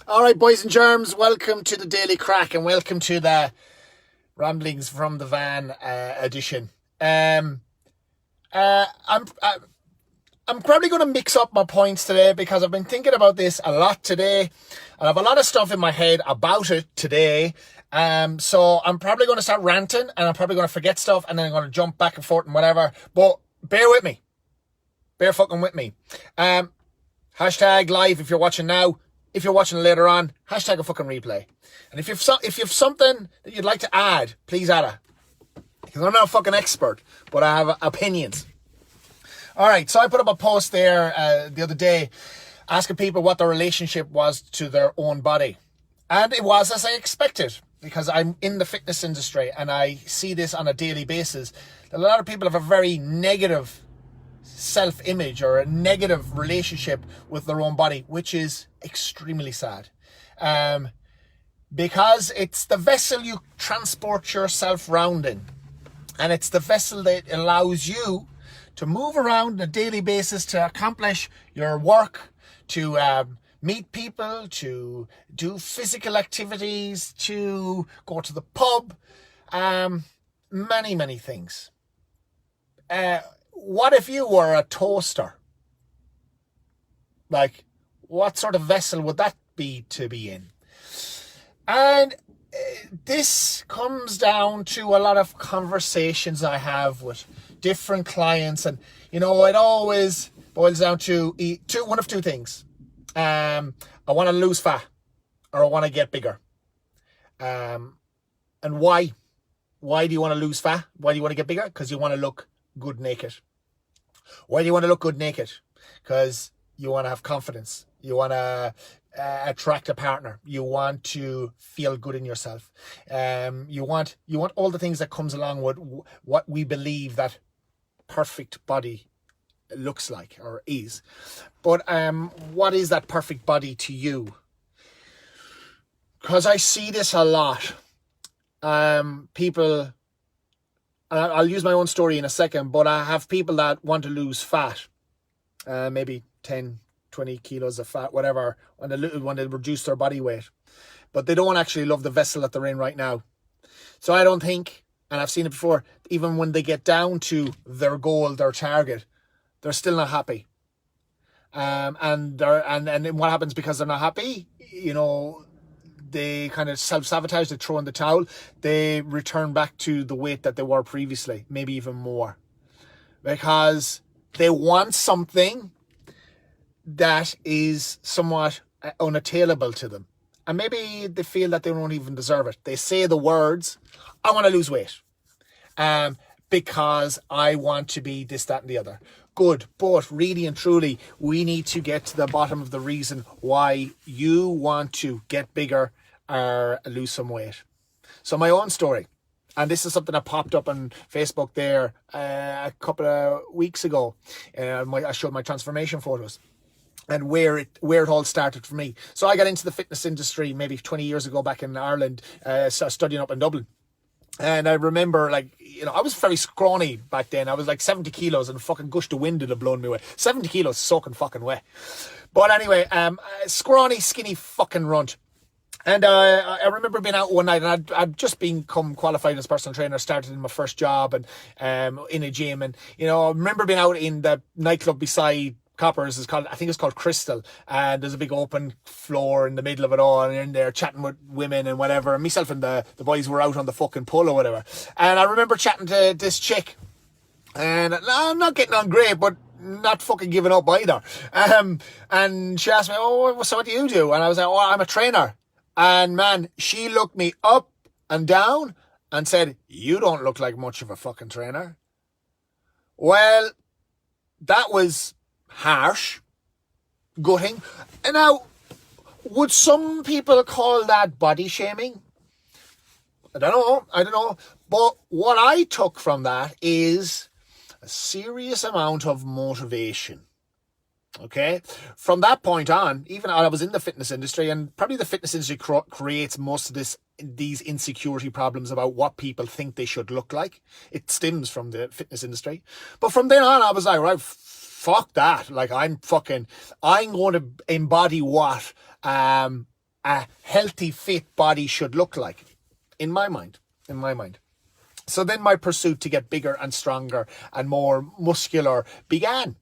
All right, boys and germs, welcome to the Daily Crack and welcome to the Ramblings from the Van edition. Um, uh, I'm I, I'm probably going to mix up my points today because I've been thinking about this a lot today, and I have a lot of stuff in my head about it today. So I'm probably going to start ranting, and I'm probably going to forget stuff, and then I'm going to jump back and forth and whatever. But bear with me, bear fucking with me. Hashtag live if you're watching now. If you're watching later on, hashtag a fucking replay. And if you've something that you'd like to add, please add it. Because I'm not a fucking expert, but I have opinions. All right, so I put up a post there the other day asking people what their relationship was to their own body. And it was as I expected, because I'm in the fitness industry and I see this on a daily basis. That a lot of people have a very negative self-image or a negative relationship with their own body, which is extremely sad. Because it's the vessel you transport yourself round in. And it's the vessel that allows you to move around on a daily basis, to accomplish your work, to meet people, to do physical activities, to go to the pub, many things. What if you were a toaster? Like, what sort of vessel would that be to be in? And this comes down to a lot of conversations I have with different clients, and it always boils down to one of two things. I want to lose fat, or I want to get bigger. And why? Why do you want to lose fat? Why do you want to get bigger? Because you want to look good naked. Why do you want to look good naked? Because you want to have confidence. You want to attract a partner. You want to feel good in yourself. You want all the things that comes along with what we believe that perfect body looks like or is. But what is that perfect body to you? Because I see this a lot. People, I'll use my own story in a second, but I have people that want to lose fat, maybe 10, 20 kilos of fat, whatever, when they reduce their body weight. But they don't actually love the vessel that they're in right now. So I don't think, and I've seen it before, even when they get down to their goal, their target, they're still not happy. And what happens because they're not happy? They kind of self-sabotage, they throw in the towel, they return back to the weight that they were previously, maybe even more. Because they want something that is somewhat unattainable to them. And maybe they feel that they don't even deserve it. They say the words, I want to lose weight. Because I want to be this, that and the other. Good, but really and truly, we need to get to the bottom of the reason why you want to get bigger or lose some weight. So my own story, and this is something that popped up on Facebook there a couple of weeks ago. I showed my transformation photos and where it all started for me. So I got into the fitness industry maybe 20 years ago back in Ireland, studying up in Dublin. And I remember, I was very scrawny back then. I was like 70 kilos and fucking gust of wind would have blown me away. 70 kilos soaking fucking wet. But anyway, scrawny, skinny fucking runt. And I remember being out one night, and I'd just become qualified as personal trainer, started in my first job and in a gym. And, I remember being out in the nightclub beside Coppers, I think it's called Crystal, and there's a big open floor in the middle of it all, and you're in there chatting with women and whatever, and myself and the boys were out on the fucking pull or whatever. And I remember chatting to this chick, and I'm not getting on great, but not fucking giving up either. And she asked me, oh, so what do you do? And I was like, oh, I'm a trainer. And man, she looked me up and down and said, you don't look like much of a fucking trainer. Well, that was harsh, gutting. And now, would some people call that body shaming? I don't know. But what I took from that is a serious amount of motivation. Okay, from that point on, even I was in the fitness industry, and probably the fitness industry creates most of these insecurity problems about what people think they should look like. It stems from the fitness industry. But from then on, I was like, right, fuck that. Like, I'm going to embody what a healthy, fit body should look like, in my mind. So then my pursuit to get bigger and stronger and more muscular began.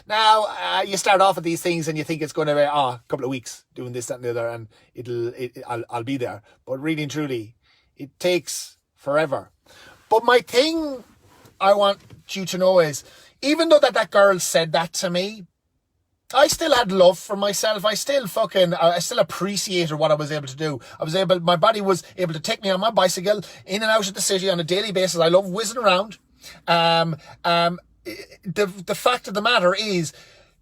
Now, you start off with these things and you think it's going to be a couple of weeks doing this, that and the other, and I'll be there. But really and truly, it takes forever. But my thing I want you to know is, even though that girl said that to me, I still had love for myself. I still appreciated what I was able to do. My body was able to take me on my bicycle in and out of the city on a daily basis. I love whizzing around. The fact of the matter is,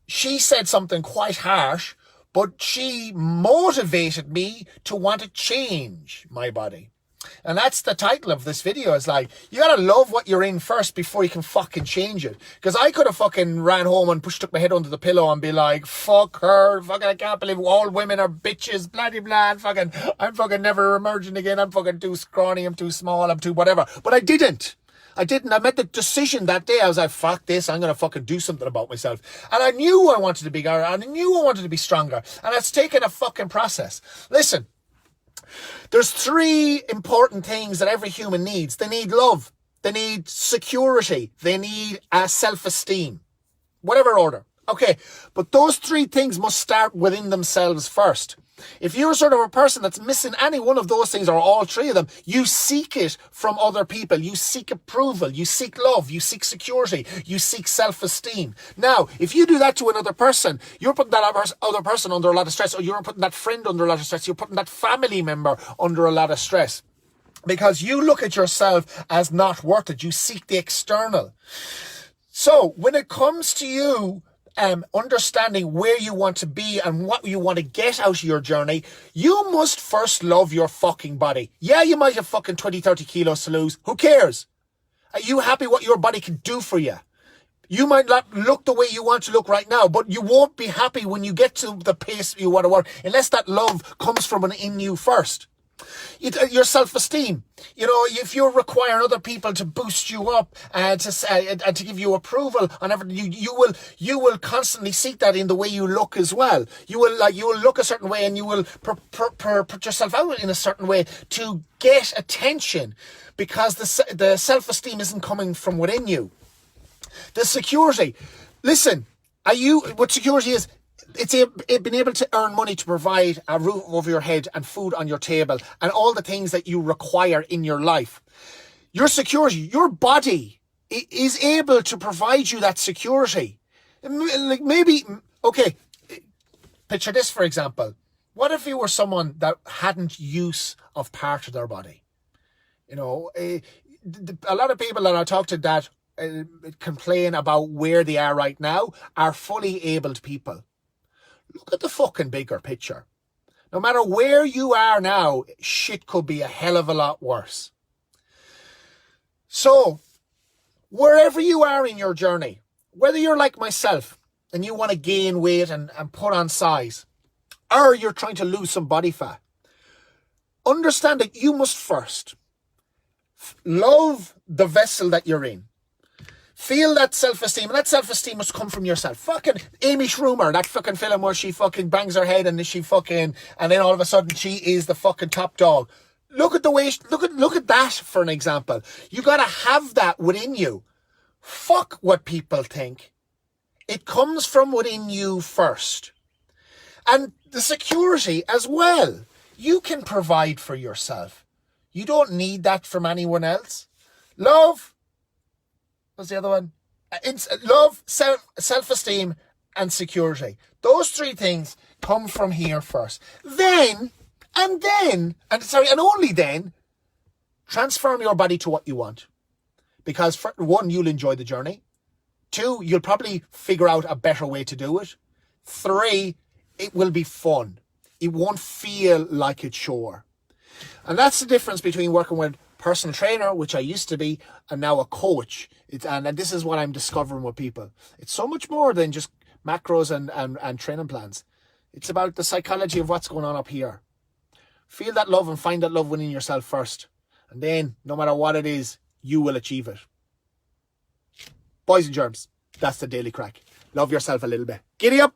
she said something quite harsh, but she motivated me to want to change my body. And that's the title of this video. It's like, you gotta love what you're in first before you can fucking change it. Because I could have fucking ran home and stuck my head under the pillow and be like, fuck her, fucking I can't believe all women are bitches, blah blah blah, I'm fucking never emerging again, I'm fucking too scrawny, I'm too small, I'm too whatever. But I didn't. I made the decision that day. I was like, fuck this, I'm going to fucking do something about myself. And I knew I wanted to be bigger, and I knew I wanted to be stronger. And it's taken a fucking process. Listen, there's 3 important things that every human needs. They need love. They need security. They need self-esteem. Whatever order. Okay, but those 3 things must start within themselves first. If you're sort of a person that's missing any one of those things or all 3 of them, you seek it from other people. You seek approval. You seek love. You seek security. You seek self-esteem. Now, if you do that to another person, you're putting that other person under a lot of stress, or you're putting that friend under a lot of stress. You're putting that family member under a lot of stress. Because you look at yourself as not worth it. You seek the external. So, when it comes to you understanding where you want to be and what you want to get out of your journey, you must first love your fucking body. Yeah, you might have fucking 20, 30 kilos to lose. Who cares? Are you happy what your body can do for you? You might not look the way you want to look right now, but you won't be happy when you get to the pace you want to work unless that love comes from in you first. Your self-esteem. You know, if you're requiring other people to boost you up and to give you approval on everything, you will constantly seek that in the way you look as well. You will look a certain way, and you will put yourself out in a certain way to get attention, because the self-esteem isn't coming from within you. The security. Listen, what security is? It's being able to earn money to provide a roof over your head and food on your table and all the things that you require in your life. Your security, your body is able to provide you that security. Like maybe, okay, picture this, for example. What if you were someone that hadn't use of part of their body? You know, a lot of people that I talk to that complain about where they are right now are fully abled people. Look at the fucking bigger picture. No matter where you are now, shit could be a hell of a lot worse. So, wherever you are in your journey, whether you're like myself and you want to gain weight and put on size, or you're trying to lose some body fat, understand that you must first love the vessel that you're in. Feel that self-esteem, and that self-esteem must come from yourself. Fucking Amy Schumer, that fucking film where she fucking bangs her head and then all of a sudden she is the fucking top dog. Look at that for an example. You gotta have that within you. Fuck what people think. It comes from within you first. And the security as well. You can provide for yourself. You don't need that from anyone else. Love. What's the other one? Love, self-esteem, and security. Those 3 things come from here first. And only then, transform your body to what you want. Because for 1, you'll enjoy the journey. 2, you'll probably figure out a better way to do it. 3, it will be fun. It won't feel like a chore. And that's the difference between working with personal trainer, which I used to be, and now a coach. And this is what I'm discovering with people. It's so much more than just macros and training plans. It's about the psychology of what's going on up here. Feel that love and find that love within yourself first. And then, no matter what it is, you will achieve it. Boys and germs, that's the daily crack. Love yourself a little bit. Giddy up!